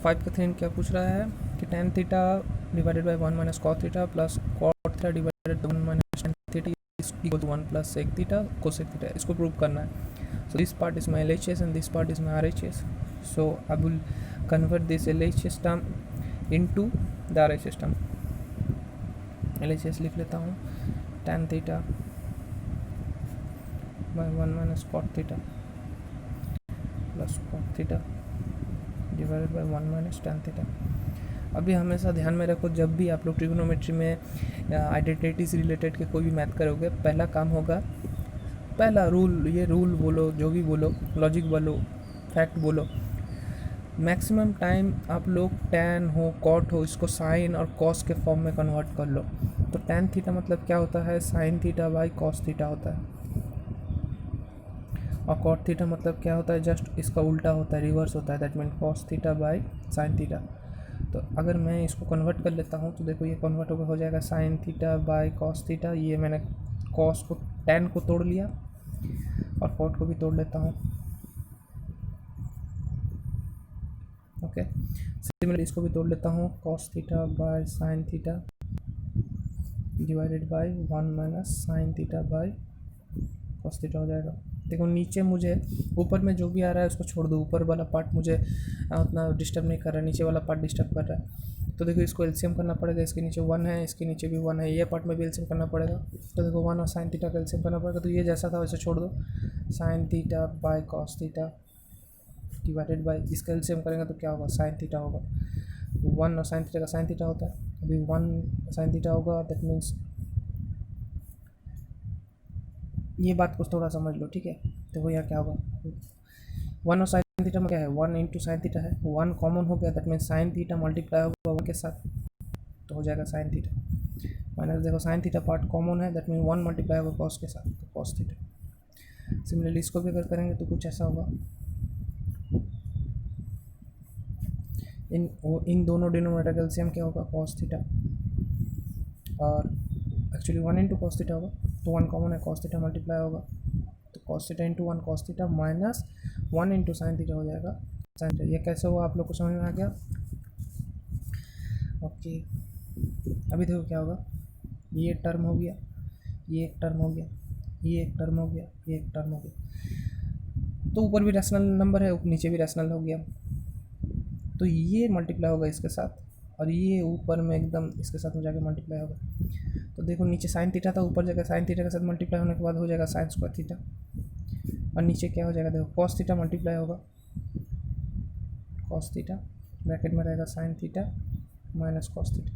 5 का 3 क्या पूछ रहा है कि tan theta divided by 1 minus cos theta plus cot theta divided 1 minus tan theta equal to 1 plus sec theta cosec theta, इसको प्रूव करना है। So this part is my LHS and this part is my RHS। So I will convert this LHS term into the RHS term. LHS लिख लेता हूँ, tan theta by 1 minus cot theta plus cot theta divided by 1 minus tan theta. अभी हमेशा ध्यान में रखो, जब भी आप लोग ट्रिग्नोमेट्री में आइडेंटिटी से रिलेटेड के कोई भी मैथ करोगे, पहला काम होगा, पहला रूल, ये रूल बोलो, जो भी बोलो, लॉजिक बोलो, फैक्ट बोलो, मैक्सिमम टाइम आप लोग tan हो कॉट हो इसको साइन और कॉस के फॉर्म में कन्वर्ट कर लो। तो tan थीटा मतलब क्या होता है, sine theta by cos theta होता है, और कॉट थीटा मतलब क्या होता है, जस्ट इसका उल्टा होता है, रिवर्स होता है, that mean cos theta by sine theta. तो अगर मैं इसको कन्वर्ट कर लेता हूँ तो देखो ये कन्वर्ट हो जाएगा sine theta by cos theta. ये मैंने कॉस को, tan को तोड़ लिया और कॉट को भी तोड़ लेता हूँ। ओके, सिमिलरली इसको भी तोड़ लेता हूँ, cos theta by sine theta divided by 1 minus sine theta by cos theta हो जाएगा। देखो नीचे मुझे, ऊपर में जो भी आ रहा है उसको छोड़ दो, ऊपर वाला पार्ट मुझे उतना डिस्टर्ब नहीं कर रहा है, नीचे वाला पार्ट डिस्टर्ब कर रहा है। तो देखो इसको एलसीएम करना पड़ेगा, इसके नीचे 1 है, इसके नीचे भी 1 है, ये पार्ट में भी एलसीएम करना पड़ेगा। तो देखो 1 और साइन थीटा का एलसीएम करना पड़ेगा, तो ये जैसा था वैसे छोड़ दो, sine theta by cos theta divided by, इसका एलसीएम करेंगे तो क्या होगा, साइन थीटा होगा। 1 और साइन थीटा का साइन थीटा होता है, अभी 1 साइन थीटा होगा, दैट मीन्स ये बात को थोड़ा समझ लो, ठीक है। देखो यहाँ क्या होगा, 1 और साइन थीटा में क्या है, 1 इंटू साइन थीटा है, 1 कॉमन हो गया, that mean sine theta multiply होगा 1 के साथ, तो हो जाएगा साइन थीटा माइनस, देखो साइन थीटा पार्ट कॉमन है, दैट मीन 1 मल्टीप्लाई होगा कॉस के साथ, तो कॉस थीटा। सिमिलरली इसको भी अगर करेंगे तो कुछ ऐसा होगा, इन दोनों डिनोमिनेटर का एलसीएम क्या होगा, कॉस थीटा, और एक्चुअली 1 इंटू कॉस थीटा होगा, तो 1 कॉमन है, कॉस थीटा मल्टीप्लाई होगा, तो cos theta into 1 cos theta minus 1 into sine theta हो जाएगा साइन थीटा। ये कैसे हुआ आप लोग को समझ में आ गया? ओके, अभी देखो क्या होगा, ये एक टर्म हो गया, ये एक टर्म हो गया, ये एक टर्म हो गया, ये एक टर्म हो गया, तो ऊपर भी रैशनल नंबर है, नीचे भी रैशनल हो गया, तो ये मल्टीप्लाई होगा इसके साथ, और ये ऊपर में एकदम इसके साथ में जाकर मल्टीप्लाई होगा। तो देखो नीचे साइन थीटा था, ऊपर जाकर साइन थीटा के साथ मल्टीप्लाई होने के बाद हो जाएगा साइन स्क्वायर थीटा, और नीचे क्या हो जाएगा, देखो कॉस थीटा मल्टीप्लाई होगा कॉस थीटा, ब्रैकेट में रहेगा sign theta minus cos theta.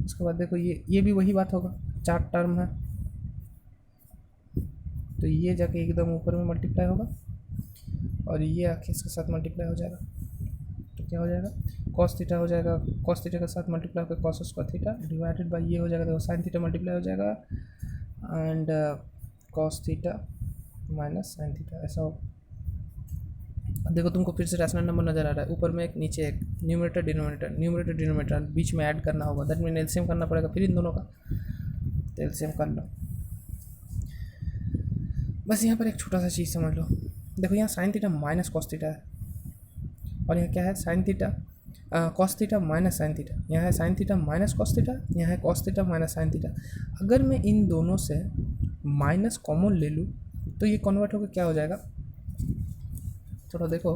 उसके बाद देखो ये भी वही बात होगा, 4 टर्म है, तो ये जाके एकदम ऊपर में मल्टीप्लाई होगा, और ये आके इसके साथ मल्टीप्लाई हो जाएगा, तो क्या हो जाएगा, कॉस थीटा हो जाएगा, कॉस थीटा के साथ मल्टीप्लाई होकर cos square theta divided by ये हो जाएगा, देखो साइन थीटा मल्टीप्लाई हो जाएगा and cos theta minus sine theta, ऐसा हो। देखो तुमको फिर से रैशनल नंबर नज़र आ रहा है, ऊपर में एक नीचे एक, न्यूमरेटर डिनोमिनेटर, न्यूमरेटर डिनोमिनेटर बीच में ऐड करना होगा, दैट मीन एलसीएम करना पड़ेगा फिर इन दोनों का, तो एलसीएम कर लो। बस यहाँ पर एक छोटा सा चीज़ समझ लो, देखो यहाँ sign theta minus cos theta है, और यहाँ क्या है, sign theta cos theta minus sine theta, यहाँ है sign theta minus cos theta, यहाँ है cos theta minus sine theta. अगर मैं इन दोनों से माइनस कॉमन ले लूँ तो ये कन्वर्ट होकर क्या हो जाएगा, थोड़ा देखो,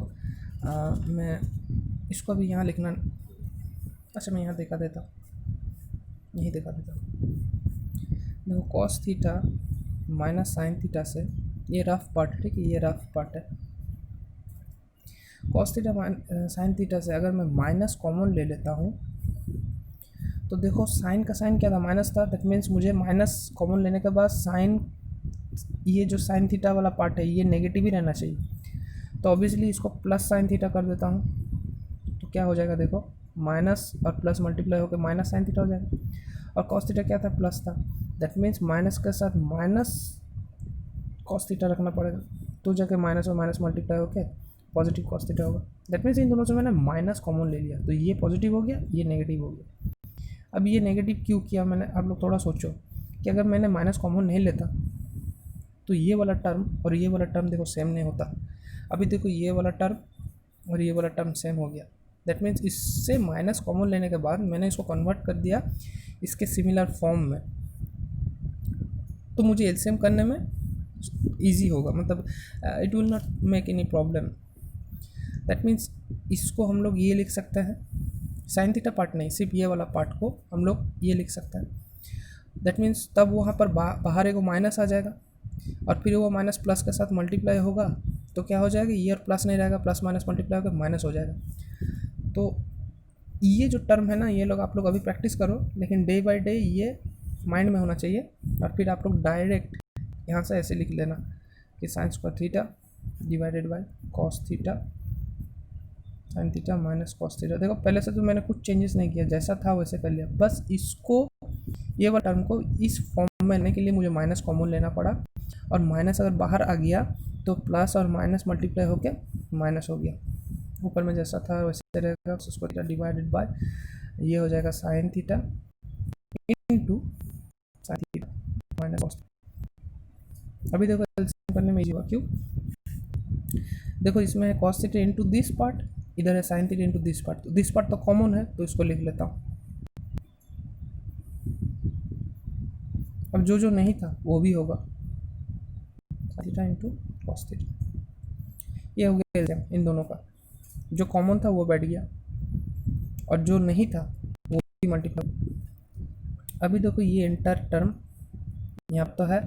मैं इसको अभी यहाँ लिखना, अच्छा मैं यहाँ दिखा देता, यही दिखा देता। देखो cos theta minus sine theta से, ये रफ पार्ट है, ठीक है, ये रफ पार्ट है, कॉस थीटा साइन थीटा से अगर मैं माइनस कॉमन ले लेता हूँ तो देखो साइन का साइन क्या था, माइनस था, दैट मीन्स मुझे माइनस कॉमन लेने के बाद साइन, ये जो साइन थीटा वाला पार्ट है ये नेगेटिव ही रहना चाहिए, तो ऑब्वियसली इसको प्लस साइन थीटा कर देता हूँ, तो क्या हो जाएगा, देखो माइनस और प्लस मल्टीप्लाई होकर माइनस साइन थीटा हो जाएगा, और कॉस थीटा क्या था, प्लस था, दैट मीन्स माइनस के साथ माइनस कॉस थीटा रखना पड़ेगा, तो जाके माइनस और माइनस मल्टीप्लाई होकर पॉजिटिव कॉस थीटा होगा। दैट मीन्स इन दोनों से मैंने माइनस कॉमन ले लिया, तो ये पॉजिटिव हो गया, ये नेगेटिव हो गया। अब ये नेगेटिव क्यों किया मैंने, आप लोग थोड़ा सोचो कि अगर मैंने माइनस कॉमन नहीं लेता तो ये वाला टर्म और ये वाला टर्म देखो सेम नहीं होता। अभी देखो ये वाला टर्म और ये वाला टर्म सेम हो गया, दैट मीन्स इससे माइनस कॉमन लेने के बाद मैंने इसको कन्वर्ट कर दिया इसके सिमिलर फॉर्म में, तो मुझे एलसीएम करने में ईजी होगा, मतलब it will not make any problem. That means इसको हम लोग ये लिख सकते हैं, साइन थीटा पार्ट नहीं, सिर्फ ये वाला पार्ट को हम लोग ये लिख सकते हैं। दैट मीन्स तब वहाँ पर बाहर एक माइनस आ जाएगा और फिर वो माइनस प्लस के साथ मल्टीप्लाई होगा, तो क्या हो जाएगा, ये और प्लस नहीं रहेगा, प्लस माइनस मल्टीप्लाई होकर माइनस हो जाएगा। तो ये जो टर्म है ना, ये लोग आप लोग अभी प्रैक्टिस करो, लेकिन डे बाय डे ये माइंड में होना चाहिए, और फिर आप लोग डायरेक्ट यहाँ से ऐसे लिख लेना कि sign square theta divided by cos theta sine theta minus cos theta. देखो पहले से तो मैंने कुछ चेंजेस नहीं किया, जैसा था वैसे कर लिया, बस इसको ये वाला टर्म को इस फॉर्म में लेने के लिए मुझे माइनस कॉमन लेना पड़ा, और माइनस अगर बाहर आ गया तो प्लस और माइनस मल्टीप्लाई होके माइनस हो गया, ऊपर में जैसा था वैसे रहेगा, उसको थीटा डिवाइडेड बाय ये हो जाएगा sine theta into sine theta minus cos. अभी देखो एलसीएम करने में इजी हुआ, क्यों, देखो इसमें है cos theta into this part, इधर है sine theta into this part, तो दिस पार्ट तो कॉमन है तो इसको लिख लेता हूँ। अब जो जो नहीं था वो भी होगा, थीटा इंटू कॉस थीटा, ये हो गया एलसीएम इन दोनों का, जो कॉमन था वो बैठ गया और जो नहीं था वो भी मल्टीप्लाई। अभी देखो ये इंटर टर्म यहाँ तो है,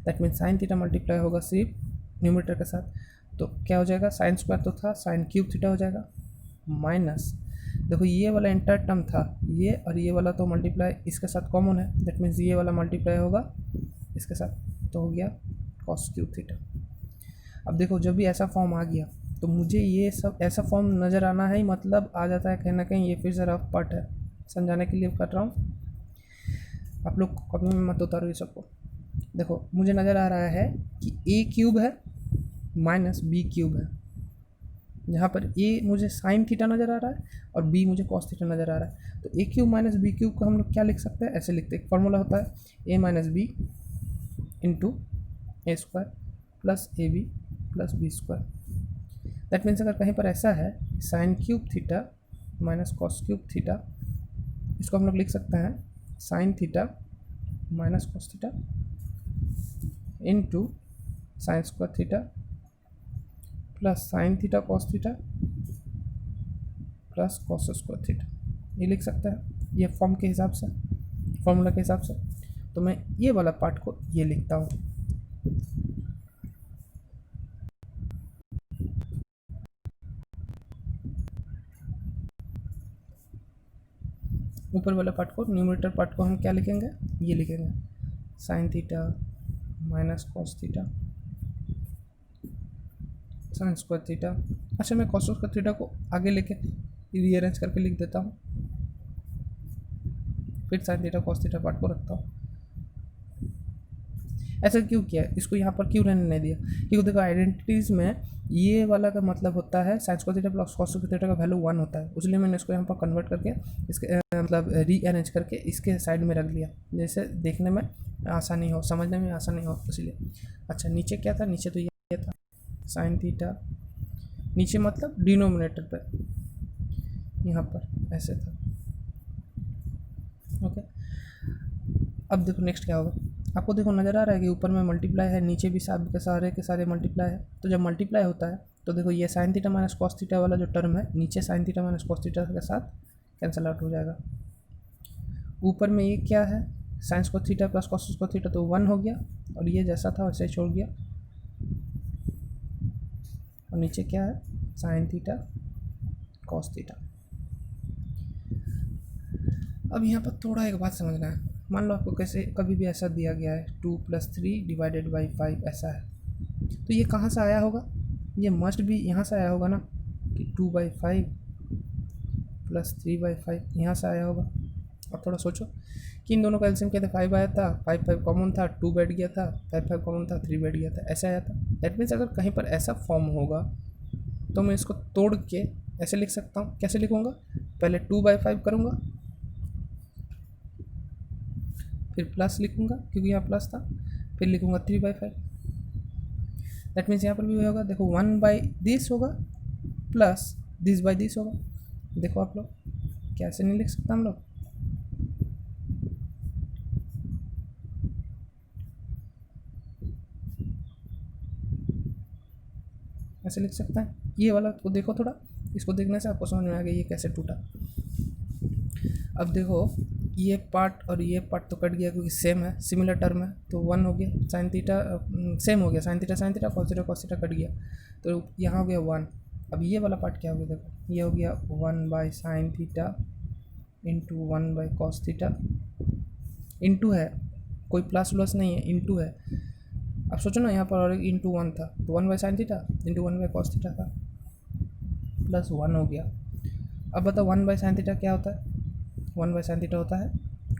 that means sine theta multiply होगा सिर्फ न्यूमरेटर के साथ, तो क्या हो जाएगा, साइन स्क्वायर तो था, साइन क्यूब थीटा हो जाएगा, माइनस देखो ये वाला इंटर टर्म था ये, और ये वाला तो मल्टीप्लाई इसके साथ कॉमन है, दैट मीन्स ये वाला मल्टीप्लाई होगा इसके साथ, तो हो गया कॉस क्यूब थीटा। अब देखो जब भी ऐसा फॉर्म आ गया तो मुझे ये सब ऐसा फॉर्म नज़र आना है, मतलब आ जाता है कहीं ना कहीं, ये फिर से रफ पार्ट है, समझाने के लिए कर रहा हूँ, आप लोग कॉपी में मत उतारो ये सबको। देखो मुझे नज़र आ रहा है कि ए क्यूब है माइनस बी क्यूब है, जहाँ पर ए मुझे साइन थीटा नज़र आ रहा है और बी मुझे कॉस थीटा नज़र आ रहा है, तो ए क्यूब माइनस बी क्यूब को हम लोग क्या लिख सकते हैं, ऐसे लिखते हैं, एक फार्मूला होता है A minus B into A square plus A B plus B square. That means अगर कहीं पर ऐसा है sine cube theta minus cos cube theta, इसको हम लोग लिख सकते हैं sine theta minus cos theta into sine square theta plus sine theta cos theta plus cos square theta, ये लिख सकते हैं ये फॉर्म के हिसाब से, फॉर्मूला के हिसाब से। तो मैं ये वाला पार्ट को ये लिखता हूँ, ऊपर वाला पार्ट को, न्यूमरेटर पार्ट को हम क्या लिखेंगे, ये लिखेंगे sign theta minus cos theta sine square theta. अच्छा मैं कॉस स्क्वायर थीटा को आगे लेके रीअरेंज करके लिख देता हूँ, फिर sign theta cos theta part को रखता हूँ। ऐसा क्यों किया, इसको यहाँ पर क्यों रहने नहीं दिया, क्योंकि देखो आइडेंटिटीज़ में ये वाला का मतलब होता है sign square theta plus cos square theta का वैल्यू 1 होता है, इसलिए मैंने इसको यहाँ पर कन्वर्ट करके इसके मतलब रीअरेंज करके इसके साइड में रख दिया, जैसे देखने में आसानी हो, समझने में आसानी हो, इसलिए। अच्छा नीचे क्या था, नीचे तो ये था साइन थीटा, नीचे मतलब डिनोमिनेटर पर यहाँ पर ऐसे था, ओके। अब देखो नेक्स्ट क्या होगा, आपको देखो नज़र आ रहा है कि ऊपर में मल्टीप्लाई है, नीचे भी सब के सारे मल्टीप्लाई है, तो जब मल्टीप्लाई होता है तो देखो ये sign theta minus cos theta वाला जो टर्म है नीचे sign theta minus cos theta के साथ कैंसिल आउट हो जाएगा, ऊपर में ये क्या है sign square theta plus cos square theta, तो 1 हो गया, और ये जैसा था वैसे ही छोड़ गया, और नीचे क्या है साइन थीटा कॉस थीटा। अब यहाँ पर थोड़ा एक बात समझना है, मान लो आपको कैसे कभी भी ऐसा दिया गया है 2 + 3 डिवाइडेड बाई 5 ऐसा है, तो ये कहाँ से आया होगा, ये मस्ट भी यहाँ से आया होगा ना, कि 2/5 + 3/5 यहाँ से आया होगा। अब थोड़ा सोचो कि इन दोनों का एलसीएम क्या था, 5 आया था, 5 कॉमन था, 2 बैठ गया था, 5 कॉमन था, 3 बैठ गया था, ऐसा आया था। दैट मीन्स अगर कहीं पर ऐसा फॉर्म होगा तो मैं इसको तोड़ के ऐसे लिख सकता हूँ, कैसे लिखूँगा, पहले 2/5 करूँगा, फिर प्लस लिखूँगा क्योंकि यहाँ प्लस था, फिर लिखूँगा 3/5। दैट मीन्स यहाँ पर भी होगा, देखो 1/दिस होगा प्लस दिस/दिस होगा। देखो आप लोग कैसे नहीं लिख सकता हम लोग, ऐसे लिख सकते हैं। ये वाला को देखो थोड़ा, इसको देखने से आपको समझ में आ गया ये कैसे टूटा। अब देखो ये पार्ट और ये पार्ट तो कट गया क्योंकि सेम है, सिमिलर टर्म है, तो 1 हो गया साइन थीटा, सेम हो गया sign theta cos theta cut गया, तो यहाँ हो गया 1। अब ये वाला पार्ट क्या हो गया, देखो ये हो गया 1/sin theta into 1/cos theta, into है, कोई प्लस व्लस नहीं है, इंटू है। अब सोचो ना यहाँ पर और एक इंटू 1 था, तो 1/sin theta into 1/cos theta था, प्लस 1 हो गया। अब बताओ 1/sin थीटा क्या होता है, 1/sin थीटा होता है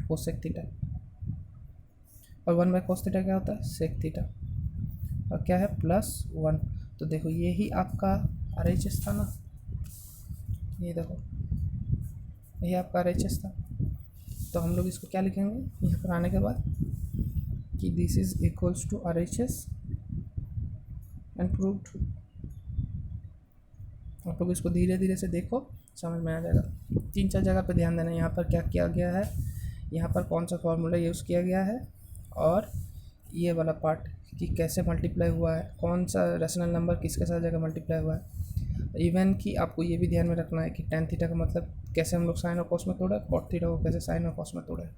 कोसेक थीटा, और 1/cos थीटा क्या होता है सेक थीटा, और क्या है +1। तो देखो ये ही आपका RHS था ना, ये देखो ये आपका RHS था। तो हम लोग इसको क्या लिखेंगे यहाँ पर आने के बाद कि this is equals to RHS and proved. आप लोग इसको धीरे धीरे से देखो, समझ में आ जाएगा। 3-4 जगह पे ध्यान देना, यहाँ पर क्या किया गया है, यहाँ पर कौन सा फॉर्मूला यूज़ किया गया है, और ये वाला पार्ट कि कैसे मल्टीप्लाई हुआ है, कौन सा रेशनल नंबर किसके साथ जगह मल्टीप्लाई हुआ है। इवन कि आपको ये भी ध्यान में रखना है कि tan थीटा का मतलब कैसे हम लोग साइन और कॉस में तोड़ा, कॉट थीटा को कैसे साइन और कॉस में तोड़ा है।